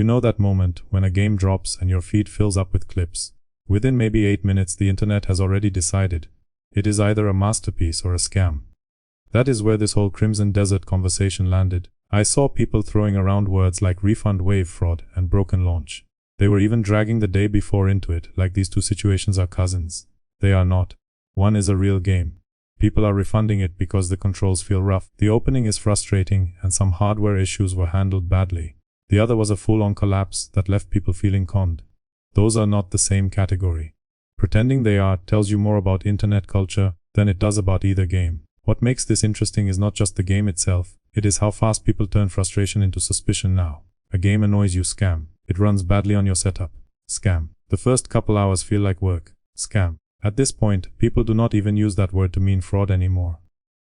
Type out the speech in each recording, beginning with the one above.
You know that moment when a game drops and your feed fills up with clips. Within maybe 8 minutes the internet has already decided. It is either a masterpiece or a scam. That is where this whole Crimson Desert conversation landed. I saw people throwing around words like refund, wave fraud, and broken launch. They were even dragging the day before into it, like these two situations are cousins. They are not. One is a real game. People are refunding it because the controls feel rough. The opening is frustrating and some hardware issues were handled badly. The other was a full-on collapse that left people feeling conned. Those are not the same category. Pretending they are tells you more about internet culture than it does about either game. What makes this interesting is not just the game itself, it is how fast people turn frustration into suspicion now. A game annoys you, scam. It runs badly on your setup. Scam. The first couple hours feel like work. Scam. At this point, people do not even use that word to mean fraud anymore.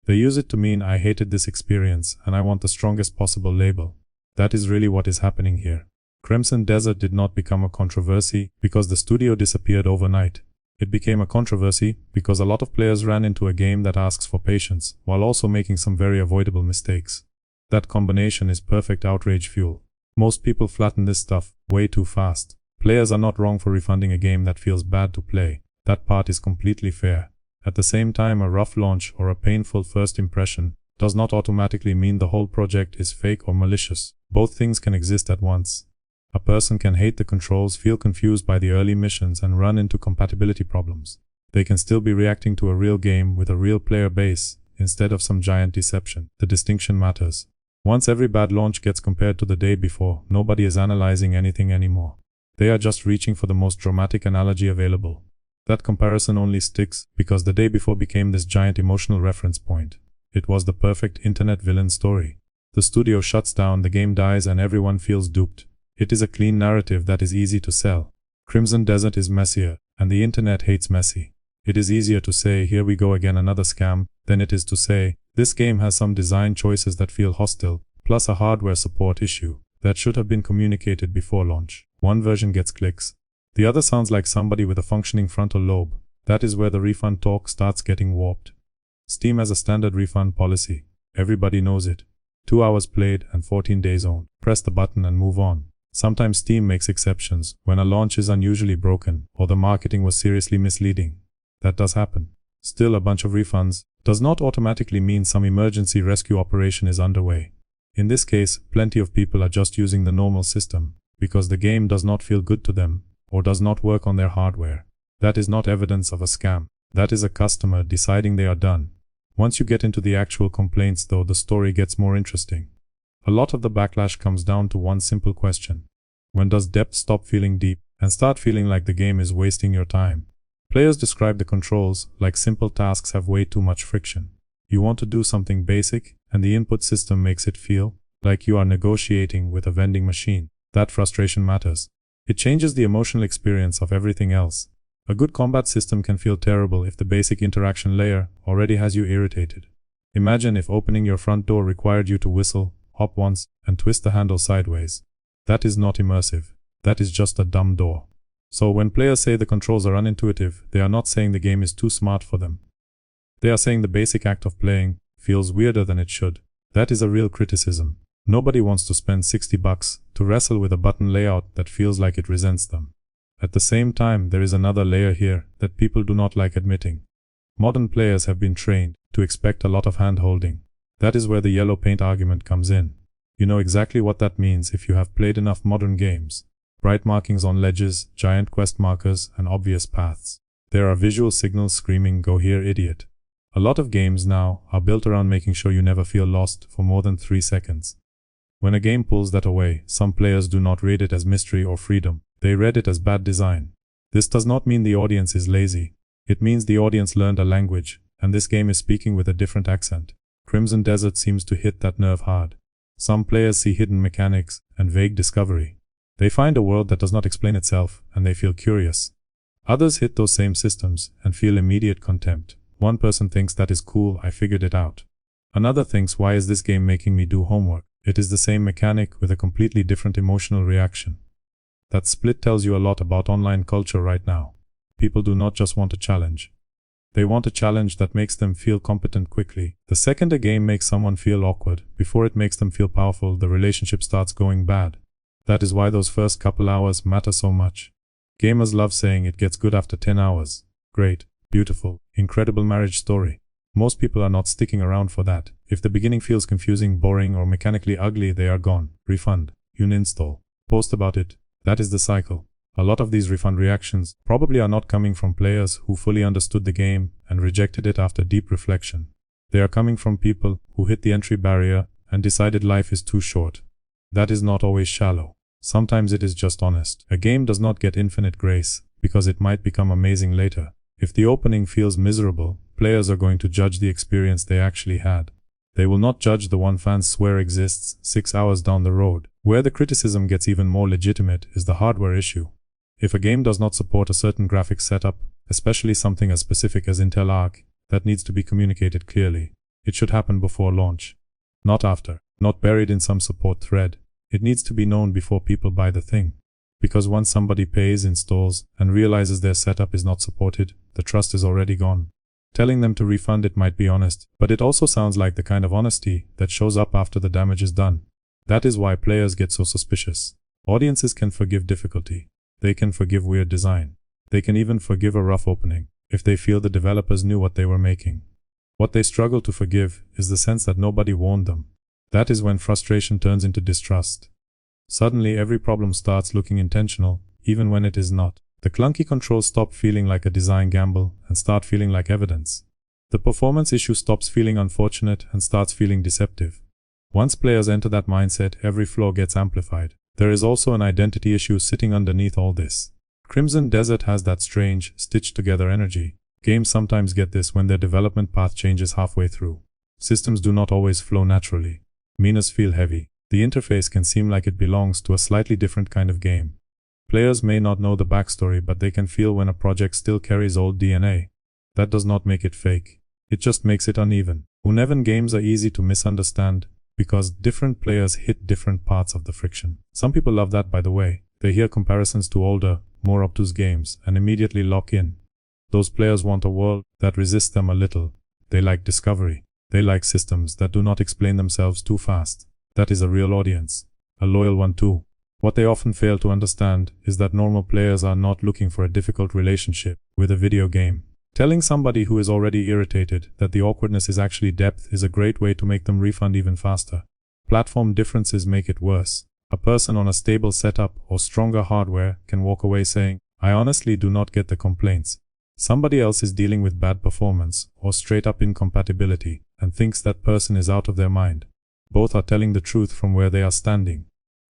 They use it to mean I hated this experience and I want the strongest possible label. That is really what is happening here. Crimson Desert did not become a controversy because the studio disappeared overnight. It became a controversy because a lot of players ran into a game that asks for patience while also making some very avoidable mistakes. That combination is perfect outrage fuel. Most people flatten this stuff way too fast. Players are not wrong for refunding a game that feels bad to play. That part is completely fair. At the same time, a rough launch or a painful first impression does not automatically mean the whole project is fake or malicious. Both things can exist at once. A person can hate the controls, feel confused by the early missions, and run into compatibility problems. They can still be reacting to a real game with a real player base instead of some giant deception. The distinction matters. Once every bad launch gets compared to the day before, nobody is analyzing anything anymore. They are just reaching for the most dramatic analogy available. That comparison only sticks because the day before became this giant emotional reference point. It was the perfect internet villain story. The studio shuts down, the game dies, and everyone feels duped. It is a clean narrative that is easy to sell. Crimson Desert is messier, and the internet hates messy. It is easier to say, here we go again, another scam, than it is to say, this game has some design choices that feel hostile, plus a hardware support issue that should have been communicated before launch. One version gets clicks. The other sounds like somebody with a functioning frontal lobe. That is where the refund talk starts getting warped. Steam has a standard refund policy. Everybody knows it. 2 hours played and 14 days owned. Press the button and move on. Sometimes Steam makes exceptions when a launch is unusually broken or the marketing was seriously misleading. That does happen. Still, a bunch of refunds does not automatically mean some emergency rescue operation is underway. In this case, plenty of people are just using the normal system because the game does not feel good to them or does not work on their hardware. That is not evidence of a scam. That is a customer deciding they are done. Once you get into the actual complaints though, the story gets more interesting. A lot of the backlash comes down to one simple question. When does depth stop feeling deep and start feeling like the game is wasting your time? Players describe the controls like simple tasks have way too much friction. You want to do something basic and the input system makes it feel like you are negotiating with a vending machine. That frustration matters. It changes the emotional experience of everything else. A good combat system can feel terrible if the basic interaction layer already has you irritated. Imagine if opening your front door required you to whistle, hop once, and twist the handle sideways. That is not immersive. That is just a dumb door. So when players say the controls are unintuitive, they are not saying the game is too smart for them. They are saying the basic act of playing feels weirder than it should. That is a real criticism. Nobody wants to spend $60 to wrestle with a button layout that feels like it resents them. At the same time, there is another layer here that people do not like admitting. Modern players have been trained to expect a lot of hand-holding. That is where the yellow paint argument comes in. You know exactly what that means if you have played enough modern games. Bright markings on ledges, giant quest markers, and obvious paths. There are visual signals screaming, "Go here, idiot." A lot of games now are built around making sure you never feel lost for more than 3 seconds. When a game pulls that away, some players do not rate it as mystery or freedom. They read it as bad design. This does not mean the audience is lazy. It means the audience learned a language, and this game is speaking with a different accent. Crimson Desert seems to hit that nerve hard. Some players see hidden mechanics and vague discovery. They find a world that does not explain itself, and they feel curious. Others hit those same systems and feel immediate contempt. One person thinks, that is cool, I figured it out. Another thinks, why is this game making me do homework? It is the same mechanic with a completely different emotional reaction. That split tells you a lot about online culture right now. People do not just want a challenge. They want a challenge that makes them feel competent quickly. The second a game makes someone feel awkward, before it makes them feel powerful, the relationship starts going bad. That is why those first couple hours matter so much. Gamers love saying it gets good after 10 hours. Great, beautiful, incredible marriage story. Most people are not sticking around for that. If the beginning feels confusing, boring, or mechanically ugly, they are gone. Refund. Uninstall. Post about it. That is the cycle. A lot of these refund reactions probably are not coming from players who fully understood the game and rejected it after deep reflection. They are coming from people who hit the entry barrier and decided life is too short. That is not always shallow. Sometimes it is just honest. A game does not get infinite grace because it might become amazing later. If the opening feels miserable, players are going to judge the experience they actually had. They will not judge the one fans swear exists 6 hours down the road. Where the criticism gets even more legitimate is the hardware issue. If a game does not support a certain graphics setup, especially something as specific as Intel Arc, that needs to be communicated clearly. It should happen before launch, not after, not buried in some support thread. It needs to be known before people buy the thing. Because once somebody pays, installs, and realizes their setup is not supported, the trust is already gone. Telling them to refund it might be honest, but it also sounds like the kind of honesty that shows up after the damage is done. That is why players get so suspicious. Audiences can forgive difficulty. They can forgive weird design. They can even forgive a rough opening, if they feel the developers knew what they were making. What they struggle to forgive is the sense that nobody warned them. That is when frustration turns into distrust. Suddenly every problem starts looking intentional, even when it is not. The clunky controls stop feeling like a design gamble and start feeling like evidence. The performance issue stops feeling unfortunate and starts feeling deceptive. Once players enter that mindset, every flaw gets amplified. There is also an identity issue sitting underneath all this. Crimson Desert has that strange, stitched-together energy. Games sometimes get this when their development path changes halfway through. Systems do not always flow naturally. Menus feel heavy. The interface can seem like it belongs to a slightly different kind of game. Players may not know the backstory, but they can feel when a project still carries old DNA. That does not make it fake. It just makes it uneven. Uneven games are easy to misunderstand because different players hit different parts of the friction. Some people love that, by the way. They hear comparisons to older, more obtuse games and immediately lock in. Those players want a world that resists them a little. They like discovery. They like systems that do not explain themselves too fast. That is a real audience. A loyal one too. What they often fail to understand is that normal players are not looking for a difficult relationship with a video game. Telling somebody who is already irritated that the awkwardness is actually depth is a great way to make them refund even faster. Platform differences make it worse. A person on a stable setup or stronger hardware can walk away saying, "I honestly do not get the complaints." Somebody else is dealing with bad performance or straight-up incompatibility and thinks that person is out of their mind. Both are telling the truth from where they are standing.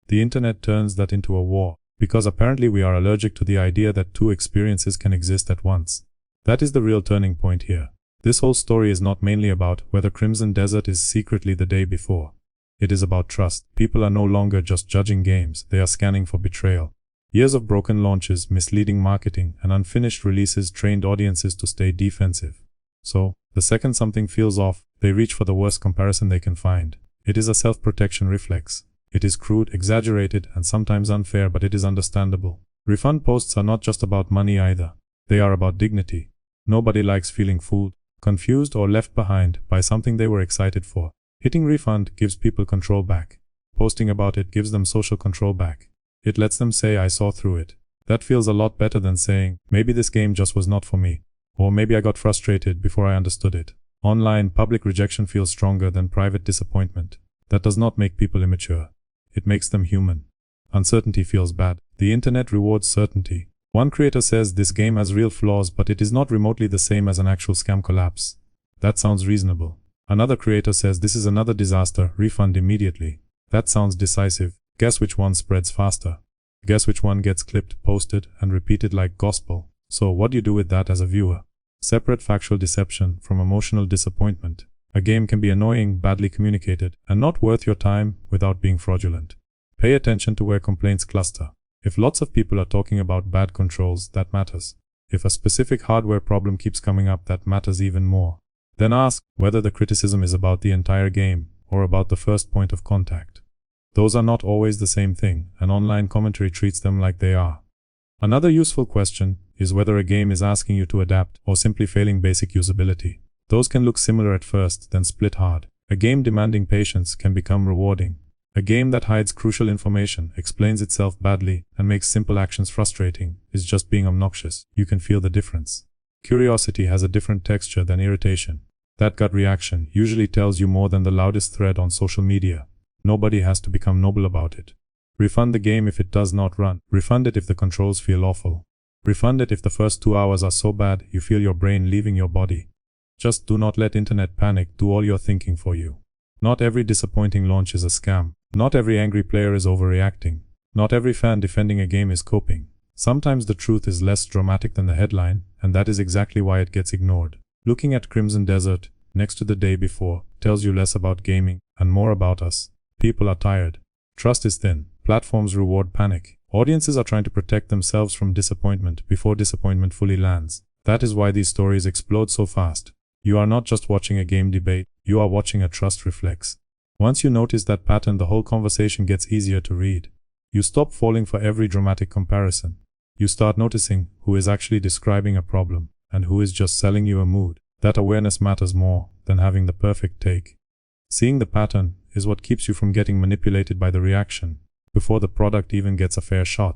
The internet turns that into a war, because apparently we are allergic to the idea that two experiences can exist at once. That is the real turning point here. This whole story is not mainly about whether Crimson Desert is secretly the day before. It is about trust. People are no longer just judging games, they are scanning for betrayal. Years of broken launches, misleading marketing, and unfinished releases trained audiences to stay defensive. So, the second something feels off, they reach for the worst comparison they can find. It is a self-protection reflex. It is crude, exaggerated, and sometimes unfair, but it is understandable. Refund posts are not just about money either. They are about dignity. Nobody likes feeling fooled, confused, or left behind by something they were excited for. Hitting refund gives people control back. Posting about it gives them social control back. It lets them say, "I saw through it." That feels a lot better than saying, "Maybe this game just was not for me." Or "Maybe I got frustrated before I understood it." Online, public rejection feels stronger than private disappointment. That does not make people immature. It makes them human. Uncertainty feels bad. The internet rewards certainty. One creator says this game has real flaws, but it is not remotely the same as an actual scam collapse. That sounds reasonable. Another creator says this is another disaster, refund immediately. That sounds decisive. Guess which one spreads faster? Guess which one gets clipped, posted, and repeated like gospel? So what do you do with that as a viewer? Separate factual deception from emotional disappointment. A game can be annoying, badly communicated, and not worth your time without being fraudulent. Pay attention to where complaints cluster. If lots of people are talking about bad controls, that matters. If a specific hardware problem keeps coming up, that matters even more. Then ask whether the criticism is about the entire game or about the first point of contact. Those are not always the same thing, and online commentary treats them like they are. Another useful question is whether a game is asking you to adapt or simply failing basic usability. Those can look similar at first, then split hard. A game demanding patience can become rewarding. A game that hides crucial information, explains itself badly, and makes simple actions frustrating, is just being obnoxious. You can feel the difference. Curiosity has a different texture than irritation. That gut reaction usually tells you more than the loudest thread on social media. Nobody has to become noble about it. Refund the game if it does not run. Refund it if the controls feel awful. Refund it if the first 2 hours are so bad you feel your brain leaving your body. Just do not let internet panic do all your thinking for you. Not every disappointing launch is a scam. Not every angry player is overreacting. Not every fan defending a game is coping. Sometimes the truth is less dramatic than the headline, and that is exactly why it gets ignored. Looking at Crimson Desert, next to the day before, tells you less about gaming, and more about us. People are tired. Trust is thin. Platforms reward panic. Audiences are trying to protect themselves from disappointment before disappointment fully lands. That is why these stories explode so fast. You are not just watching a game debate, you are watching a trust reflex. Once you notice that pattern, the whole conversation gets easier to read. You stop falling for every dramatic comparison. You start noticing who is actually describing a problem and who is just selling you a mood. That awareness matters more than having the perfect take. Seeing the pattern is what keeps you from getting manipulated by the reaction before the product even gets a fair shot.